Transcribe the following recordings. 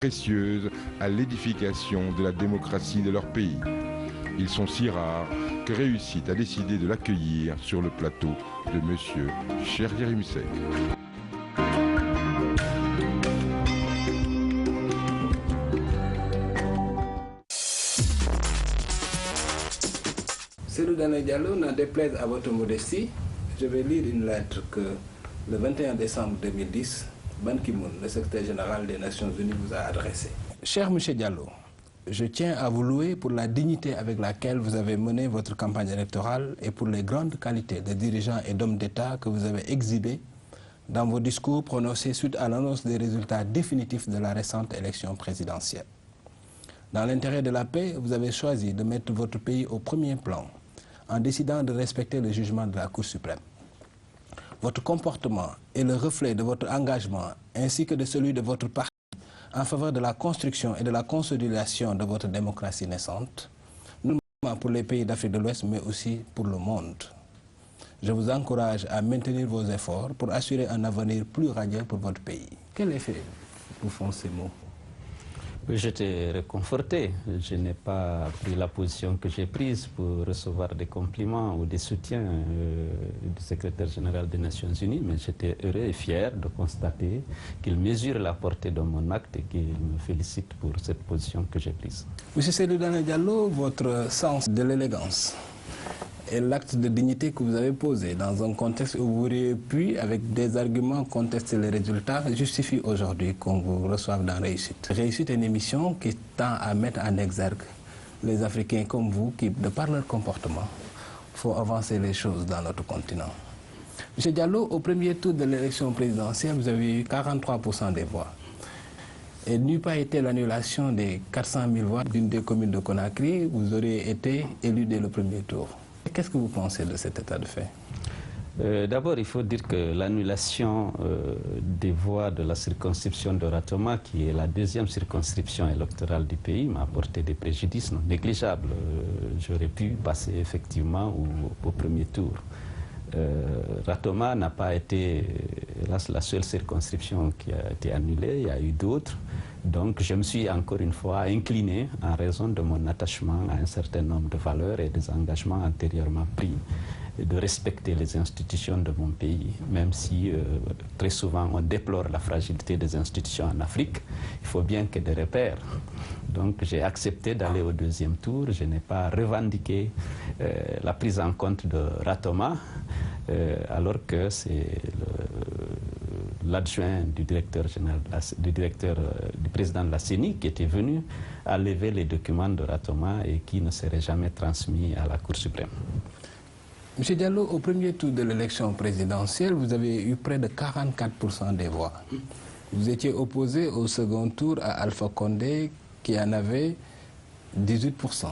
précieuses à l'édification de la démocratie de leur pays. Ils sont si rares que Réussite a décidé de l'accueillir sur le plateau de Monsieur Cheikh Yérim Seck. Cellou Dalein Diallo, n'en déplaise à votre modestie, je vais lire une lettre que le 21 décembre 2010, Ban Ki-moon, le secrétaire général des Nations Unies, vous a adressée. Cher M. Diallo, je tiens à vous louer pour la dignité avec laquelle vous avez mené votre campagne électorale et pour les grandes qualités de dirigeants et d'hommes d'État que vous avez exhibées dans vos discours prononcés suite à l'annonce des résultats définitifs de la récente élection présidentielle. Dans l'intérêt de la paix, vous avez choisi de mettre votre pays au premier plan en décidant de respecter le jugement de la Cour suprême. Votre comportement est le reflet de votre engagement ainsi que de celui de votre parti en faveur de la construction et de la consolidation de votre démocratie naissante, non seulement pour les pays d'Afrique de l'Ouest, mais aussi pour le monde. Je vous encourage à maintenir vos efforts pour assurer un avenir plus radieux pour votre pays. Quel effet vous font ces mots? J'étais réconforté. Je n'ai pas pris la position que j'ai prise pour recevoir des compliments ou des soutiens du secrétaire général des Nations Unies, mais j'étais heureux et fier de constater qu'il mesure la portée de mon acte et qu'il me félicite pour cette position que j'ai prise. Monsieur Cellou Dalein Diallo, votre sens de l'élégance et l'acte de dignité que vous avez posé dans un contexte où vous auriez pu, avec des arguments, contester les résultats, justifie aujourd'hui qu'on vous reçoive dans Réussite. Réussite est une émission qui tend à mettre en exergue les Africains comme vous qui, de par leur comportement, font avancer les choses dans notre continent. Monsieur Diallo, au premier tour de l'élection présidentielle, vous avez eu 43% des voix. Et n'eût pas été l'annulation des 400 000 voix d'une des communes de Conakry, vous auriez été élu dès le premier tour. Qu'est-ce que vous pensez de cet état de fait? D'abord, il faut dire que l'annulation des voix de la circonscription de Ratoma, qui est la deuxième circonscription électorale du pays, m'a apporté des préjudices non négligeables. J'aurais pu passer effectivement au premier tour. Ratoma n'a pas été la seule circonscription qui a été annulée, il y a eu d'autres. Donc je me suis encore une fois incliné en raison de mon attachement à un certain nombre de valeurs et des engagements antérieurement pris, et de respecter les institutions de mon pays, même si très souvent on déplore la fragilité des institutions en Afrique. Il faut bien qu'il y ait des repères. Donc j'ai accepté d'aller au deuxième tour, je n'ai pas revendiqué la prise en compte de Ratoma, alors que c'est l'adjoint du directeur général, du président de la CENI qui était venu à lever les documents de Ratoma et qui ne seraient jamais transmis à la Cour suprême. Monsieur Diallo, au premier tour de l'élection présidentielle, vous avez eu près de 44% des voix. Vous étiez opposé au second tour à Alpha Condé qui en avait 18%.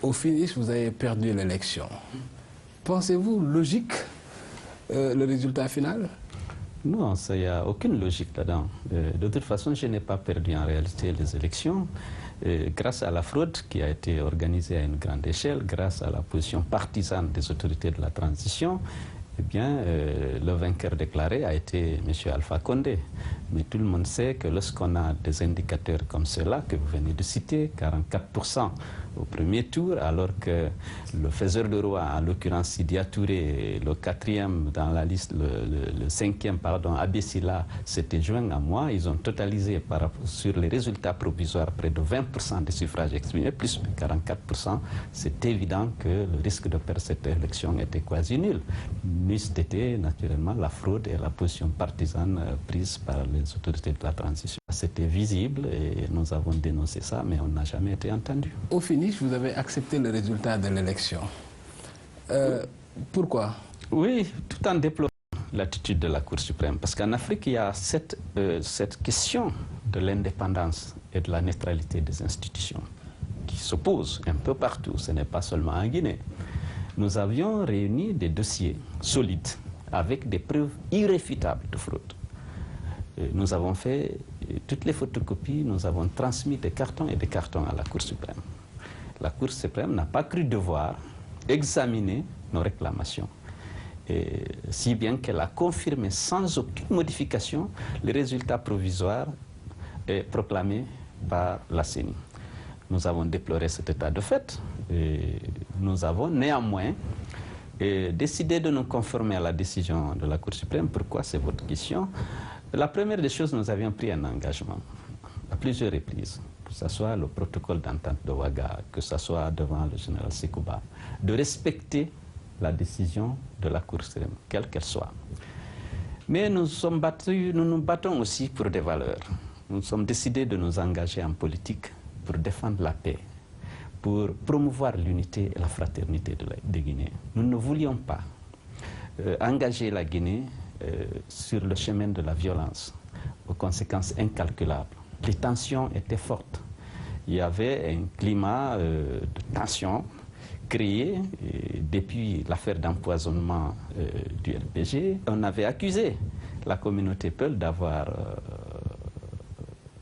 Au finish, vous avez perdu l'élection. Pensez-vous logique le résultat final? Non, il n'y a aucune logique là-dedans. De toute façon, je n'ai pas perdu en réalité les élections. Grâce à la fraude qui a été organisée à une grande échelle, grâce à la position partisane des autorités de la transition, eh bien, le vainqueur déclaré a été M. Alpha Condé. Mais tout le monde sait que lorsqu'on a des indicateurs comme ceux-là, que vous venez de citer, 44% au premier tour, alors que le faiseur de roi, en l'occurrence Sidia Touré, le quatrième dans la liste, le cinquième, pardon, Abessila, s'était joint à moi. Ils ont totalisé sur les résultats provisoires près de 20% des suffrages exprimés, plus 44%. C'est évident que le risque de perdre cette élection était quasi nul. N'eût été naturellement la fraude et la position partisane prise par les autorités de la transition. C'était visible et nous avons dénoncé ça, mais on n'a jamais été entendu. Au finish, vous avez accepté le résultat de l'élection. Pourquoi? Oui, tout en déplorant l'attitude de la Cour suprême. Parce qu'en Afrique, il y a cette question de l'indépendance et de la neutralité des institutions qui se pose un peu partout. Ce n'est pas seulement en Guinée. Nous avions réuni des dossiers solides avec des preuves irréfutables de fraude. Nous avons fait toutes les photocopies, nous avons transmis des cartons et des cartons à la Cour suprême. La Cour suprême n'a pas cru devoir examiner nos réclamations. Et si bien qu'elle a confirmé sans aucune modification les résultats provisoires est proclamé par la CENI. Nous avons déploré cet état de fait et nous avons néanmoins décidé de nous conformer à la décision de la Cour suprême. Pourquoi? C'est votre question. La première des choses, nous avions pris un engagement à plusieurs reprises, que ce soit le protocole d'entente de Ouaga, que ce soit devant le général Sekouba, de respecter la décision de la Cour suprême, quelle qu'elle soit. Mais nous nous battons aussi pour des valeurs. Nous sommes décidés de nous engager en politique pour défendre la paix, pour promouvoir l'unité et la fraternité des Guinéens. Nous ne voulions pas engager la Guinée sur le chemin de la violence, aux conséquences incalculables. Les tensions étaient fortes. Il y avait un climat de tension créé depuis l'affaire d'empoisonnement du RPG. On avait accusé la communauté Peul d'avoir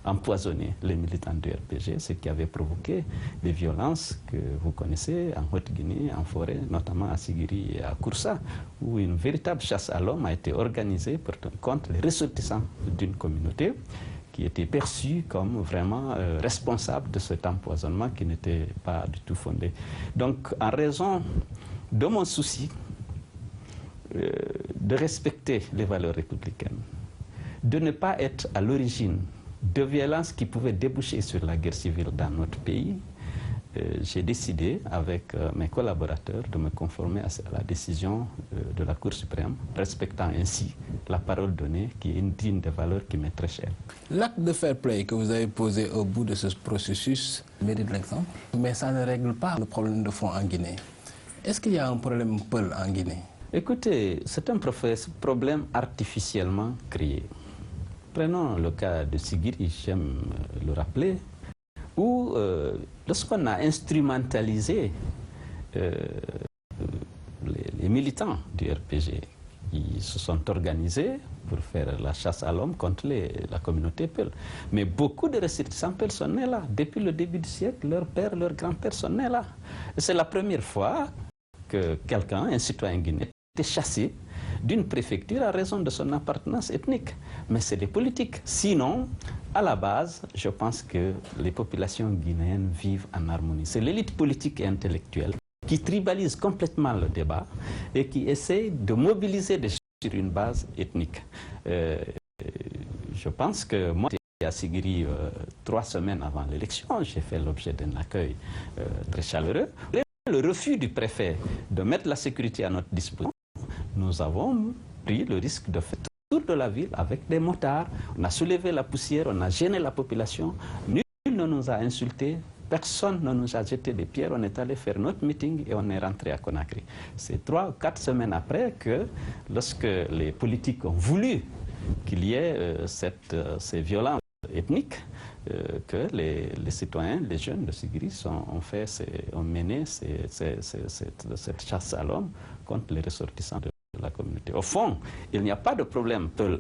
empoisonné les militants du RPG, ce qui avait provoqué des violences que vous connaissez en Haute-Guinée, en forêt, notamment à Sigiri et à Koursa, où une véritable chasse à l'homme a été organisée contre les ressortissants d'une communauté qui était perçue comme vraiment responsable de cet empoisonnement qui n'était pas du tout fondé. Donc, en raison de mon souci de respecter les valeurs républicaines, de ne pas être à l'origine de violences qui pouvaient déboucher sur la guerre civile dans notre pays, j'ai décidé avec mes collaborateurs de me conformer à la décision de la Cour suprême, respectant ainsi la parole donnée qui est une digne de valeur qui m'est très chère. L'acte de fair play que vous avez posé au bout de ce processus mérite l'exemple, mais ça ne règle pas le problème de fond en Guinée. Est-ce qu'il y a un problème Peul en Guinée? Écoutez, c'est un problème artificiellement créé. Prenons le cas de Sigiri, j'aime le rappeler, où lorsqu'on a instrumentalisé les militants du RPG, qui se sont organisés pour faire la chasse à l'homme contre la communauté Peul. Mais beaucoup de ressortissants Peul sont nés là. Depuis le début du siècle, leur père, leur grand-père sont nés là. C'est la première fois que quelqu'un, un citoyen guinéen, était chassé d'une préfecture à raison de son appartenance ethnique. Mais c'est des politiques. Sinon, à la base, je pense que les populations guinéennes vivent en harmonie. C'est l'élite politique et intellectuelle qui tribalise complètement le débat et qui essaie de mobiliser des gens sur une base ethnique. Je pense que moi, j'étais à Sigiri 3 semaines avant l'élection, j'ai fait l'objet d'un accueil très chaleureux. Le refus du préfet de mettre la sécurité à notre disposition, nous avons pris le risque de faire le tour de la ville avec des motards. On a soulevé la poussière, on a gêné la population. Nul ne nous a insultés, personne ne nous a jeté des pierres. On est allé faire notre meeting et on est rentré à Conakry. C'est 3 ou 4 semaines après que, lorsque les politiques ont voulu qu'il y ait ces violences ethniques, que les citoyens, les jeunes de Sigiri ont mené cette chasse à l'homme contre les ressortissants de la communauté. Au fond, il n'y a pas de problème. Peul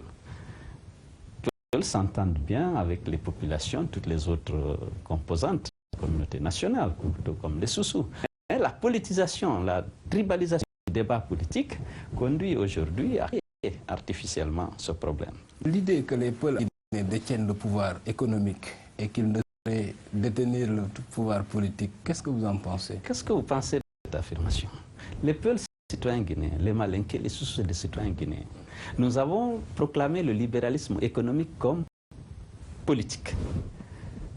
s'entendent bien avec les populations, toutes les autres composantes de la communauté nationale, comme les Soussous. Mais la politisation, la tribalisation du débat politique conduit aujourd'hui à créer artificiellement ce problème. L'idée que les Peuls détiennent le pouvoir économique et qu'ils ne sauraient détenir le pouvoir politique, qu'est-ce que vous en pensez? Qu'est-ce que vous pensez de cette affirmation? Les Peuls, citoyens guinéens, les Malinké, les Soussous des citoyens guinéens. Nous avons proclamé le libéralisme économique comme politique.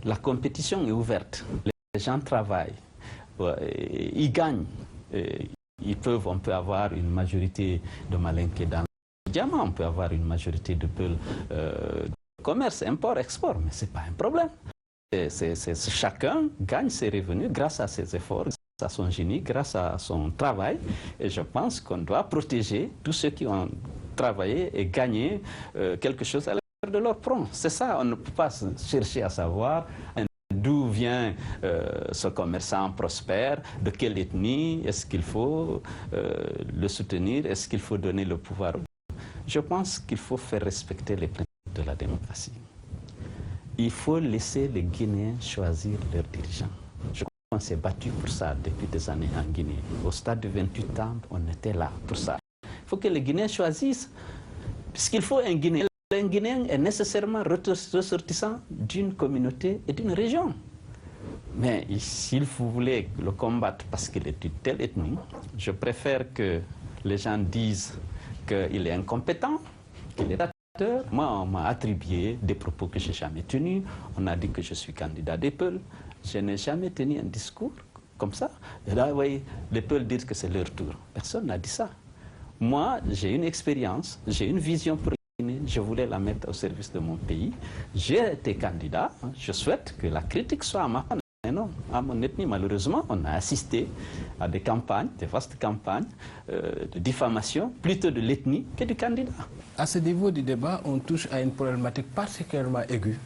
La compétition est ouverte, les gens travaillent, ils gagnent, on peut avoir une majorité de Malinké dans le diamant, on peut avoir une majorité de Peul commerce, import, export, mais ce n'est pas un problème. Chacun gagne ses revenus grâce à ses efforts, grâce à son génie, grâce à son travail. Et je pense qu'on doit protéger tous ceux qui ont travaillé et gagné quelque chose à l'intérieur de leur front. C'est ça, on ne peut pas chercher à savoir d'où vient ce commerçant prospère, de quelle ethnie, est-ce qu'il faut le soutenir, est-ce qu'il faut donner le pouvoir. Je pense qu'il faut faire respecter les principes de la démocratie. Il faut laisser les Guinéens choisir leurs dirigeants. Je crois qu'on s'est battu pour ça depuis des années en Guinée. Au stade de 28 ans, on était là pour ça. Il faut que les Guinéens choisissent, puisqu'il faut un Guinéen Un Guinéen est nécessairement ressortissant d'une communauté et d'une région. Mais s'il vous voulez le combattre parce qu'il est d'une telle ethnie, je préfère que les gens disent qu'il est incompétent, qu'il est dictateur. Moi, on m'a attribué des propos que je n'ai jamais tenus. On a dit que je suis candidat des Peuls. Je n'ai jamais tenu un discours comme ça. Et là, vous voyez, les Peuls disent que c'est leur tour. Personne n'a dit ça. Moi, j'ai une expérience, j'ai une vision pour la Guinée. Je voulais la mettre au service de mon pays. J'ai été candidat. Je souhaite que la critique soit à ma fin. Mais non, à mon ethnie, malheureusement, on a assisté à des campagnes, des vastes campagnes de diffamation, plutôt de l'ethnie que du candidat. À ce niveau du débat, on touche à une problématique particulièrement aiguë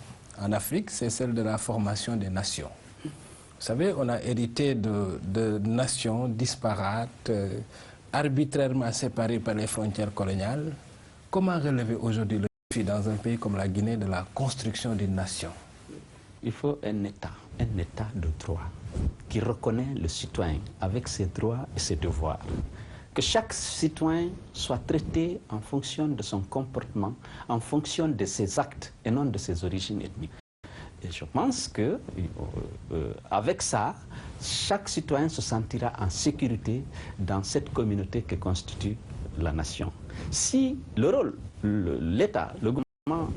en Afrique, c'est celle de la formation des nations. Vous savez, on a hérité de nations disparates, arbitrairement séparées par les frontières coloniales. Comment relever aujourd'hui le défi dans un pays comme la Guinée de la construction d'une nation? Il faut un État de droit qui reconnaît le citoyen avec ses droits et ses devoirs. Que chaque citoyen soit traité en fonction de son comportement, en fonction de ses actes et non de ses origines ethniques. Et je pense que avec ça, chaque citoyen se sentira en sécurité dans cette communauté que constitue la nation. Si l'État, le gouvernement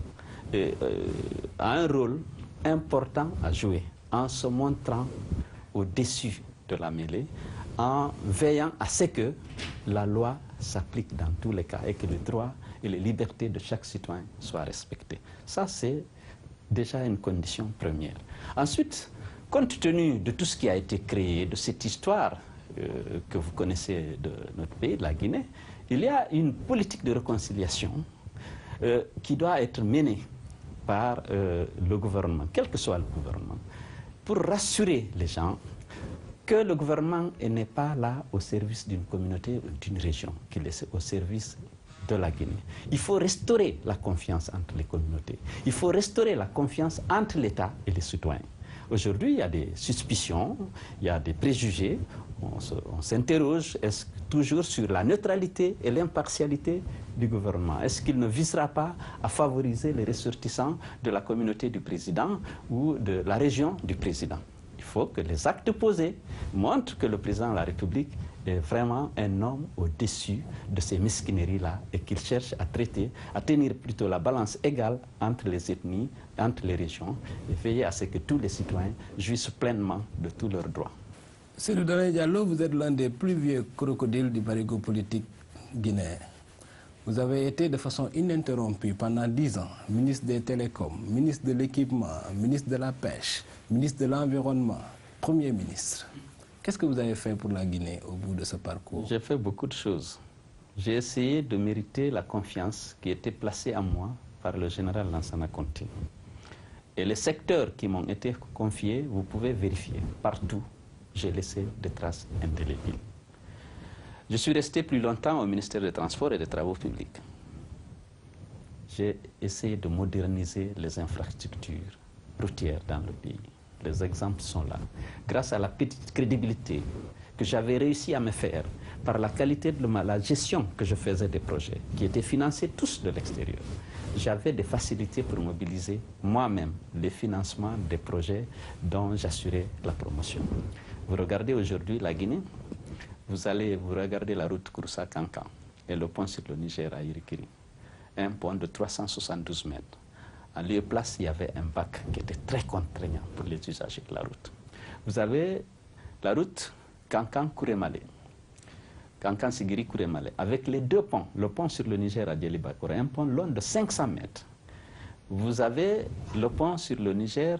a un rôle important à jouer en se montrant au-dessus de la mêlée, en veillant à ce que la loi s'applique dans tous les cas et que les droits et les libertés de chaque citoyen soient respectés. Ça, c'est déjà une condition première. Ensuite, compte tenu de tout ce qui a été créé, de cette histoire que vous connaissez de notre pays, de la Guinée, il y a une politique de réconciliation qui doit être menée par le gouvernement, quel que soit le gouvernement, pour rassurer les gens que le gouvernement n'est pas là au service d'une communauté ou d'une région, qu'il est au service de la Guinée. Il faut restaurer la confiance entre les communautés. Il faut restaurer la confiance entre l'État et les citoyens. Aujourd'hui, il y a des suspicions, il y a des préjugés. On s'interroge toujours sur la neutralité et l'impartialité du gouvernement. Est-ce qu'il ne visera pas à favoriser les ressortissants de la communauté du président ou de la région du président? Il faut que les actes posés montrent que le président de la République est vraiment un homme au-dessus de ces mesquineries-là et qu'il cherche à traiter, à tenir plutôt la balance égale entre les ethnies, entre les régions et veiller à ce que tous les citoyens jouissent pleinement de tous leurs droits. Seydou Dalein Diallo, vous êtes l'un des plus vieux crocodiles du barigo politique guinéen. Vous avez été de façon ininterrompue pendant 10 ans ministre des Télécoms, ministre de l'Équipement, ministre de la Pêche, ministre de l'Environnement, Premier ministre. Qu'est-ce que vous avez fait pour la Guinée au bout de ce parcours? J'ai fait beaucoup de choses. J'ai essayé de mériter la confiance qui était placée en moi par le général Lansana Conté. Et les secteurs qui m'ont été confiés, vous pouvez vérifier partout. J'ai laissé des traces indélébiles. Je suis resté plus longtemps au ministère des Transports et des Travaux publics. J'ai essayé de moderniser les infrastructures routières dans le pays. Les exemples sont là. Grâce à la petite crédibilité que j'avais réussi à me faire par la qualité de la gestion que je faisais des projets, qui étaient financés tous de l'extérieur, j'avais des facilités pour mobiliser moi-même les financements des projets dont j'assurais la promotion. Vous regardez aujourd'hui la Guinée, vous regardez la route Kouroussa-Kankan et le pont sur le Niger à Irikiri. Un pont de 372 mètres. En lieu et place, il y avait un bac qui était très contraignant pour les usagers de la route. Vous avez la route Kankan-Kouremale, Kankan-Sigiri-Kouremale, avec les deux ponts, le pont sur le Niger à Djelibakor, un pont long de 500 mètres. Vous avez le pont sur le Niger,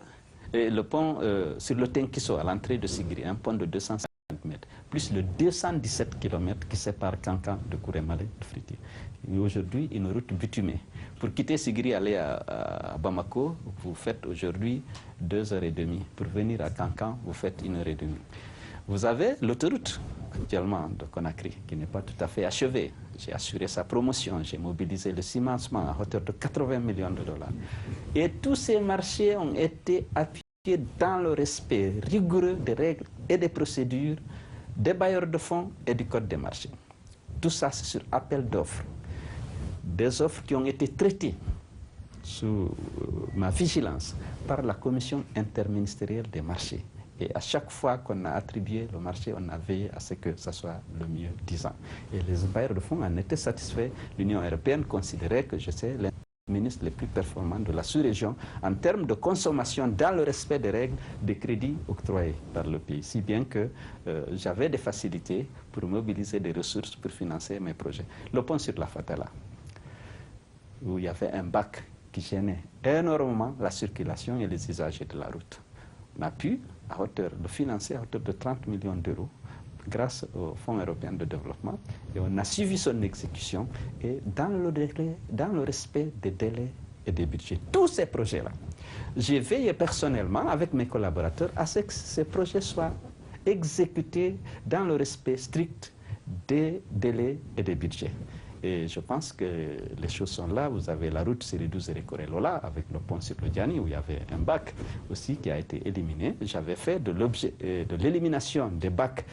et le pont sur le Tenkiso à l'entrée de Sigiri, un pont de 250 mètres, plus le 217 km qui sépare Kankan de Kouremale de Friti. Et aujourd'hui, une route bitumée. Pour quitter Sigiri, aller à Bamako, vous faites aujourd'hui 2h30. Pour venir à Kankan, vous faites 1h30. Vous avez l'autoroute actuellement de Conakry, qui n'est pas tout à fait achevée. J'ai assuré sa promotion, j'ai mobilisé le cimentement à hauteur de 80 millions de dollars. Et tous ces marchés ont été appuyés dans le respect rigoureux des règles et des procédures des bailleurs de fonds et du code des marchés. Tout ça, c'est sur appel d'offres. Des offres qui ont été traitées sous ma vigilance par la commission interministérielle des marchés. Et à chaque fois qu'on a attribué le marché, on a veillé à ce que ça soit le mieux disant. Et les bailleurs de fonds en étaient satisfaits. L'Union européenne considérait que j'étais l'un des ministres les plus performants de la sous-région en termes de consommation dans le respect des règles des crédits octroyés par le pays. Si bien que j'avais des facilités pour mobiliser des ressources pour financer mes projets. Le pont sur la Fatala, où il y avait un bac qui gênait énormément la circulation et les usagers de la route. On a pu le financer à hauteur de 30 millions d'euros grâce au Fonds européen de développement. Et on a suivi son exécution et dans le respect des délais et des budgets. Tous ces projets-là, j'ai veillé personnellement avec mes collaborateurs à ce que ces projets soient exécutés dans le respect strict des délais et des budgets. Et je pense que les choses sont là. Vous avez la route série 12 Récoré-Lola avec le pont sur le Diani où il y avait un bac aussi qui a été éliminé. J'avais fait de l'élimination des bacs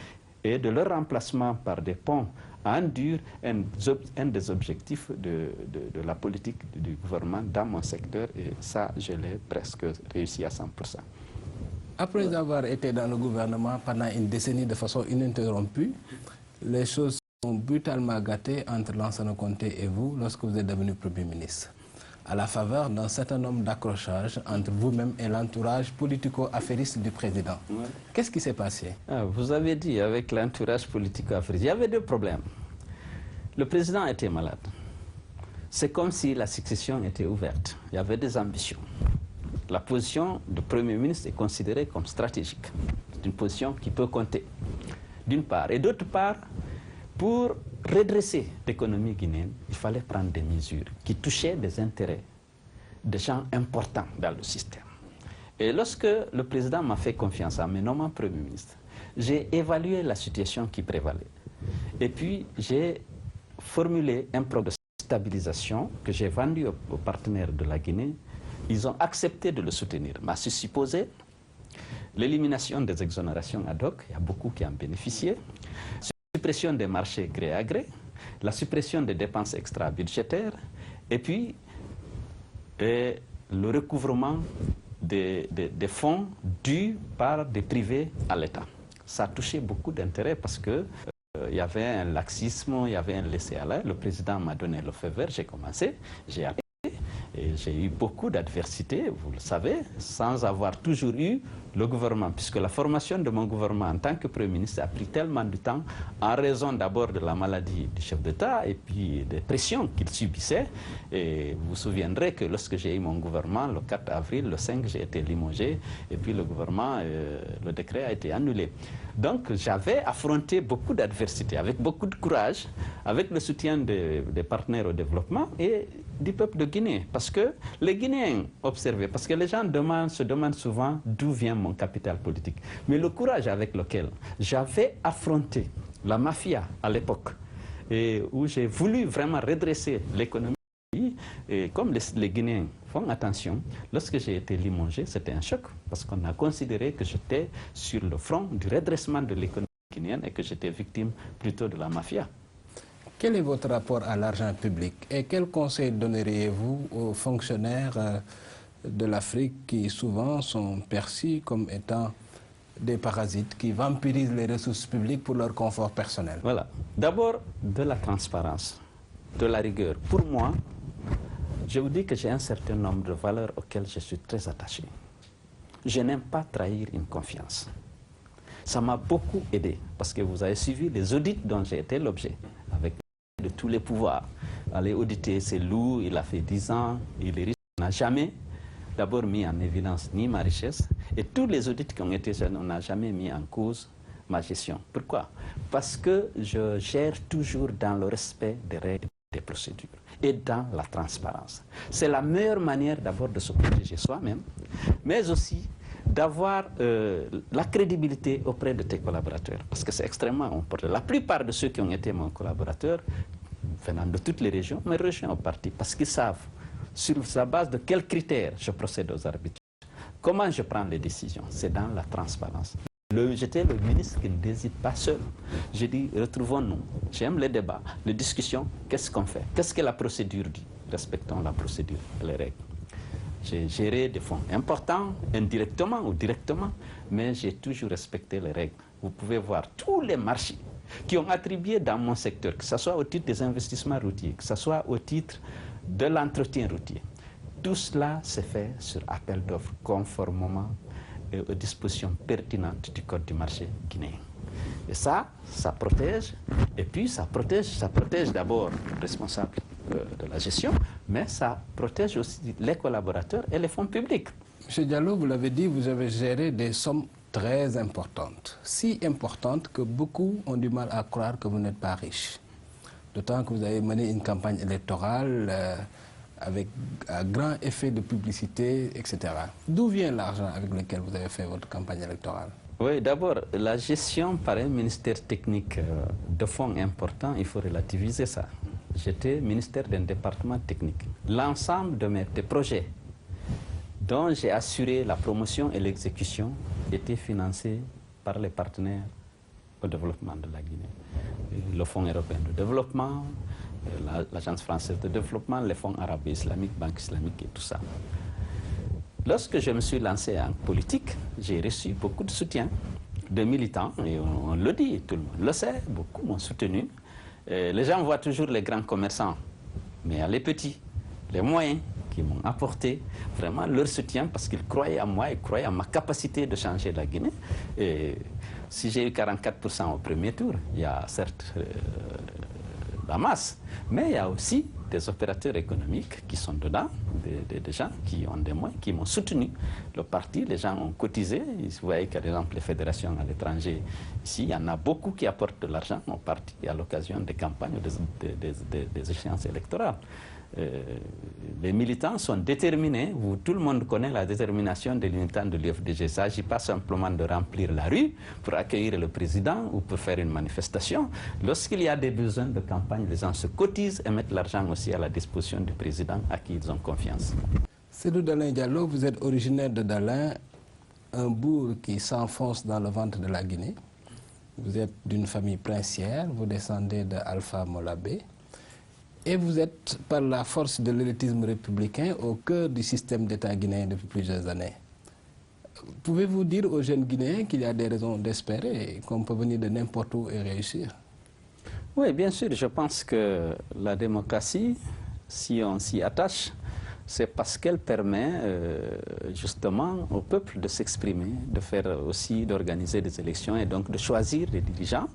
et de leur remplacement par des ponts en dur un des objectifs de la politique du gouvernement dans mon secteur. Et ça, je l'ai presque réussi à 100%. Après avoir été dans le gouvernement pendant une décennie de façon ininterrompue, les choses sont brutalement gâtées entre Lansana Conté et vous lorsque vous êtes devenu Premier ministre, à la faveur d'un certain nombre d'accrochages entre vous-même et l'entourage politico-affairiste du président. Ouais. Qu'est-ce qui s'est passé? Vous avez dit avec l'entourage politico-affairiste, il y avait deux problèmes. Le président était malade. C'est comme si la succession était ouverte. Il y avait des ambitions. La position de Premier ministre est considérée comme stratégique. C'est une position qui peut compter, d'une part. Et d'autre part, pour redresser l'économie guinéenne, il fallait prendre des mesures qui touchaient des intérêts de gens importants dans le système. Et lorsque le président m'a fait confiance en me nommant Premier ministre, j'ai évalué la situation qui prévalait. Et puis, j'ai formulé un programme de stabilisation que j'ai vendu aux partenaires de la Guinée. Ils ont accepté de le soutenir. Mais c'est supposé l'élimination des exonérations ad hoc, il y a beaucoup qui en bénéficiaient. Suppression des marchés gré à gré, la suppression des dépenses extra-budgétaires et puis le recouvrement des fonds dus par des privés à l'État. Ça a touché beaucoup d'intérêt parce que il y avait un laxisme, il y avait un laisser-aller. Le président m'a donné le feu vert, j'ai commencé, j'ai arrêté. Et j'ai eu beaucoup d'adversités, vous le savez, sans avoir toujours eu le gouvernement, puisque la formation de mon gouvernement en tant que Premier ministre a pris tellement de temps, en raison d'abord de la maladie du chef d'État et puis des pressions qu'il subissait. Et vous vous souviendrez que lorsque j'ai eu mon gouvernement, le 4 avril, le 5, j'ai été limogé, et puis le gouvernement, le décret a été annulé. Donc j'avais affronté beaucoup d'adversités, avec beaucoup de courage, avec le soutien des partenaires au développement et du peuple de Guinée. Parce que les Guinéens observaient, parce que les gens se demandent souvent d'où vient mon capital politique. Mais le courage avec lequel j'avais affronté la mafia à l'époque, et où j'ai voulu vraiment redresser l'économie, et comme les Guinéens font attention, lorsque j'ai été limogé, c'était un choc, parce qu'on a considéré que j'étais sur le front du redressement de l'économie guinéenne et que j'étais victime plutôt de la mafia. Quel est votre rapport à l'argent public et quel conseil donneriez-vous aux fonctionnaires de l'Afrique qui souvent sont perçus comme étant des parasites qui vampirisent les ressources publiques pour leur confort personnel? Voilà. D'abord, de la transparence, de la rigueur. Pour moi, je vous dis que j'ai un certain nombre de valeurs auxquelles je suis très attaché. Je n'aime pas trahir une confiance. Ça m'a beaucoup aidé parce que vous avez suivi les audits dont j'ai été l'objet, avec de tous les pouvoirs. Aller auditer, c'est lourd, il a fait 10 ans, il est riche. On n'a jamais d'abord mis en évidence ni ma richesse, et tous les audits qui ont été faits, on n'a jamais mis en cause ma gestion. Pourquoi? Parce que je gère toujours dans le respect des règles, des procédures et dans la transparence. C'est la meilleure manière d'abord de se protéger soi-même, mais aussi d'avoir la crédibilité auprès de tes collaborateurs. Parce que c'est extrêmement important. La plupart de ceux qui ont été mon collaborateur, venant de toutes les régions, me rejoignent au parti parce qu'ils savent sur la base de quels critères je procède aux arbitrages. Comment je prends les décisions? C'est dans la transparence. J'étais le ministre qui ne décide pas seul. J'ai dit, retrouvons-nous. J'aime les débats, les discussions. Qu'est-ce qu'on fait? Qu'est-ce que la procédure dit? Respectons la procédure et les règles. J'ai géré des fonds importants, indirectement ou directement, mais j'ai toujours respecté les règles. Vous pouvez voir tous les marchés qui ont attribué dans mon secteur, que ce soit au titre des investissements routiers, que ce soit au titre de l'entretien routier. Tout cela se fait sur appel d'offres, conformément aux dispositions pertinentes du Code du marché guinéen. Et ça protège, et puis ça protège d'abord le responsable de la gestion, mais ça protège aussi les collaborateurs et les fonds publics. Monsieur Diallo, vous l'avez dit, vous avez géré des sommes très importantes, si importantes que beaucoup ont du mal à croire que vous n'êtes pas riche. D'autant que vous avez mené une campagne électorale avec un grand effet de publicité, etc. D'où vient l'argent avec lequel vous avez fait votre campagne électorale? Oui, d'abord, la gestion par un ministère technique de fonds importants, il faut relativiser ça. J'étais ministère d'un département technique. L'ensemble des projets dont j'ai assuré la promotion et l'exécution étaient financés par les partenaires au développement de la Guinée. Le Fonds européen de développement, l'Agence française de développement, les fonds arabes et islamiques, Banque islamique et tout ça. Lorsque je me suis lancé en politique, j'ai reçu beaucoup de soutien de militants, et on le dit, tout le monde le sait, beaucoup m'ont soutenu. Les gens voient toujours les grands commerçants, mais il y a les petits, les moyens qui m'ont apporté vraiment leur soutien parce qu'ils croyaient en moi, ils croyaient en ma capacité de changer la Guinée. Et si j'ai eu 44% au premier tour, il y a certes la masse, mais il y a aussi des opérateurs économiques qui sont dedans, des gens qui ont des moyens, qui m'ont soutenu. Le parti, les gens ont cotisé. Vous voyez par exemple les fédérations à l'étranger, ici, il y en a beaucoup qui apportent de l'argent au parti à l'occasion des campagnes, des échéances électorales. Les militants sont déterminés. Tout le monde connaît la détermination des militants de l'UFDG. Il ne s'agit pas simplement de remplir la rue pour accueillir le président ou pour faire une manifestation. Lorsqu'il y a des besoins de campagne, les gens se cotisent et mettent l'argent aussi à la disposition du président à qui ils ont confiance. Seydou Dalein Diallo, vous êtes originaire de Dalein, un bourg qui s'enfonce dans le ventre de la Guinée. Vous êtes d'une famille princière, vous descendez de Alpha Molabé. Et vous êtes, par la force de l'élitisme républicain, au cœur du système d'État guinéen depuis plusieurs années. Pouvez-vous dire aux jeunes Guinéens qu'il y a des raisons d'espérer, qu'on peut venir de n'importe où et réussir? Oui, bien sûr. Je pense que la démocratie, si on s'y attache, c'est parce qu'elle permet justement au peuple de s'exprimer, de faire aussi, d'organiser des élections et donc de choisir des dirigeants.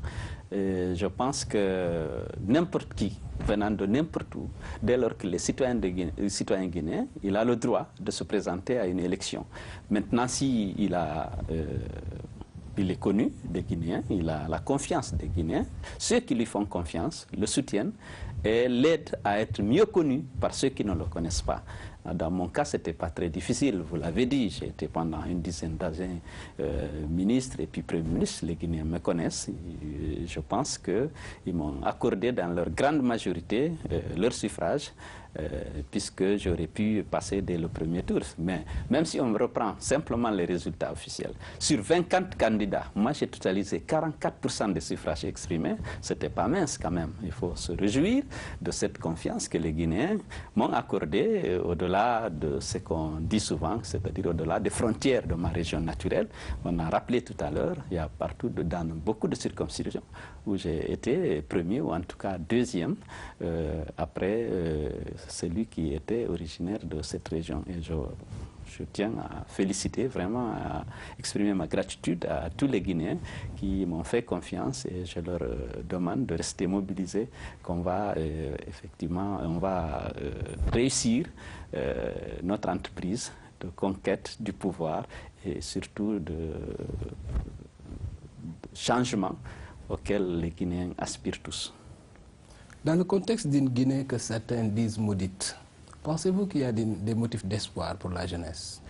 Je pense que n'importe qui, venant de n'importe où, dès lors que les citoyens guinéens, il a le droit de se présenter à une élection. Maintenant, s'il est connu des Guinéens, il a la confiance des Guinéens, ceux qui lui font confiance le soutiennent et l'aident à être mieux connu par ceux qui ne le connaissent pas. Dans mon cas, ce n'était pas très difficile, vous l'avez dit, j'ai été pendant une dizaine d'années ministre et puis Premier ministre, les Guinéens me connaissent. Je pense qu'ils m'ont accordé dans leur grande majorité leur suffrage, puisque j'aurais pu passer dès le premier tour. Mais même si on reprend simplement les résultats officiels, sur 24 candidats, moi j'ai totalisé 44% des suffrages exprimés, ce n'était pas mince quand même. Il faut se réjouir de cette confiance que les Guinéens m'ont accordée au-delà de ce qu'on dit souvent, c'est-à-dire au-delà des frontières de ma région naturelle. On a rappelé tout à l'heure, il y a partout, dans beaucoup de circonscriptions, où j'ai été premier ou en tout cas deuxième, après celui qui était originaire de cette région. Et je tiens à féliciter, vraiment à exprimer ma gratitude à tous les Guinéens qui m'ont fait confiance et je leur demande de rester mobilisés, qu'on va effectivement, on va réussir notre entreprise de conquête du pouvoir et surtout de changement auquel les Guinéens aspirent tous. Dans le contexte d'une Guinée que certains disent maudite, pensez-vous qu'il y a des motifs d'espoir pour la jeunesse?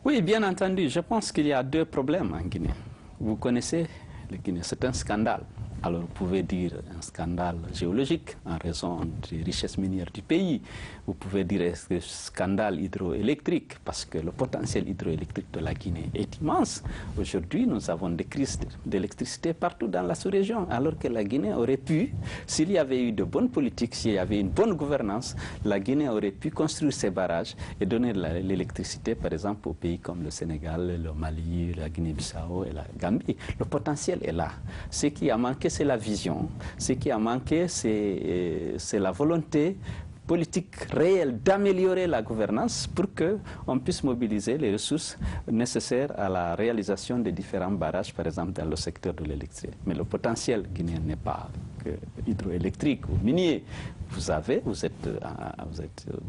Oui, bien entendu. Je pense qu'il y a deux problèmes en Guinée. Vous connaissez la Guinée, c'est un scandale. Alors vous pouvez dire un scandale géologique en raison des richesses minières du pays. Vous pouvez dire un scandale hydroélectrique parce que le potentiel hydroélectrique de la Guinée est immense. Aujourd'hui, nous avons des crises d'électricité partout dans la sous-région, alors que la Guinée aurait pu, s'il y avait eu de bonnes politiques, s'il y avait une bonne gouvernance, la Guinée aurait pu construire ses barrages et donner l'électricité, par exemple, aux pays comme le Sénégal, le Mali, la Guinée-Bissau et la Gambie. Le potentiel est là. Ce qui a manqué, c'est la vision. Ce qui a manqué, c'est la volonté politique réelle d'améliorer la gouvernance pour qu'on puisse mobiliser les ressources nécessaires à la réalisation des différents barrages, par exemple dans le secteur de l'électricité. Mais le potentiel guinéen n'est pas hydroélectrique ou minier. Vous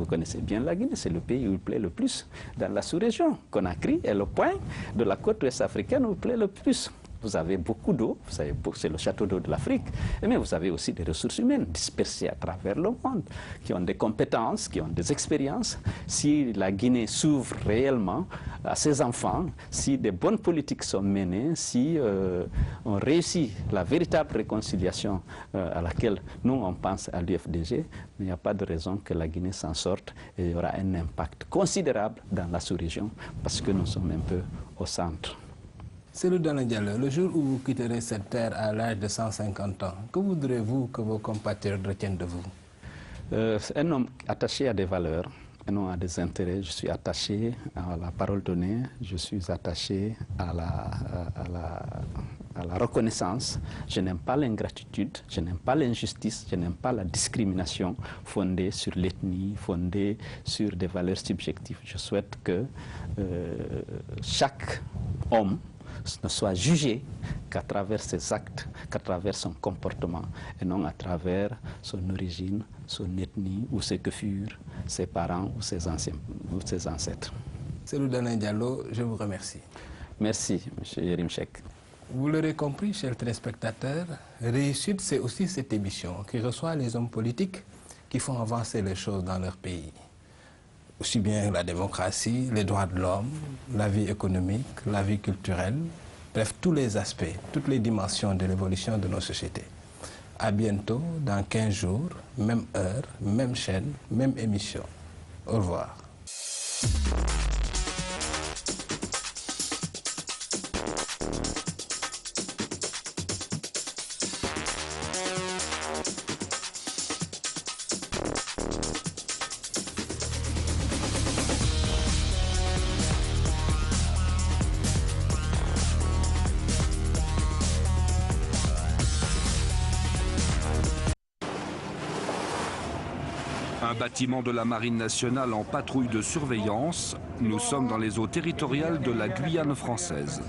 connaissez bien la Guinée, c'est le pays où il plaît le plus dans la sous-région. Conakry est le point de la côte ouest africaine où il plaît le plus. Vous avez beaucoup d'eau, c'est le château d'eau de l'Afrique, mais vous avez aussi des ressources humaines dispersées à travers le monde, qui ont des compétences, qui ont des expériences. Si la Guinée s'ouvre réellement à ses enfants, si des bonnes politiques sont menées, si on réussit la véritable réconciliation à laquelle nous on pense à l'UFDG, il n'y a pas de raison que la Guinée s'en sorte et il y aura un impact considérable dans la sous-région parce que nous sommes un peu au centre. Cellou Dalein Diallo, le jour où vous quitterez cette terre à l'âge de 150 ans, que voudrez-vous que vos compatriotes retiennent de vous? Un homme attaché à des valeurs, un homme à des intérêts. Je suis attaché à la parole donnée, je suis attaché à la reconnaissance. Je n'aime pas l'ingratitude, je n'aime pas l'injustice, je n'aime pas la discrimination fondée sur l'ethnie, fondée sur des valeurs subjectives. Je souhaite que chaque homme ne soit jugé qu'à travers ses actes, qu'à travers son comportement, et non à travers son origine, son ethnie, ou ce que furent ses parents ou ses ancêtres. Cellou Dalein Diallo, je vous remercie. Merci, M. Yérim Seck. Vous l'aurez compris, chers téléspectateurs, Réussite, c'est aussi cette émission qui reçoit les hommes politiques qui font avancer les choses dans leur pays. Aussi bien la démocratie, les droits de l'homme, la vie économique, la vie culturelle, bref, tous les aspects, toutes les dimensions de l'évolution de nos sociétés. À bientôt, dans 15 jours, même heure, même chaîne, même émission. Au revoir. Un bâtiment de la Marine nationale en patrouille de surveillance. Nous sommes dans les eaux territoriales de la Guyane française.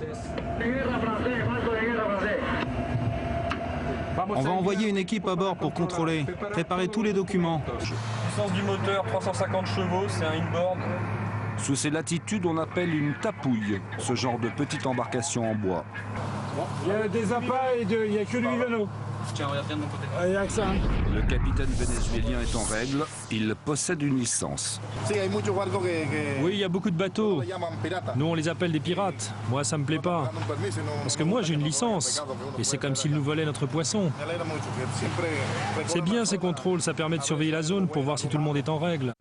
On va envoyer une équipe à bord pour contrôler, préparer tous les documents. Puissance du moteur, 350 chevaux, c'est un inboard. Sous ces latitudes, on appelle une tapouille, ce genre de petite embarcation en bois. Il y a des appâts et il n'y a que du Vivano. Tiens, regarde bien de mon côté. Il n'y a que ça. Le capitaine vénézuélien est en règle, il possède une licence. Oui, il y a beaucoup de bateaux. Nous, on les appelle des pirates. Moi, ça me plaît pas. Parce que moi, j'ai une licence. Et c'est comme s'ils nous volaient notre poisson. C'est bien ces contrôles, ça permet de surveiller la zone pour voir si tout le monde est en règle.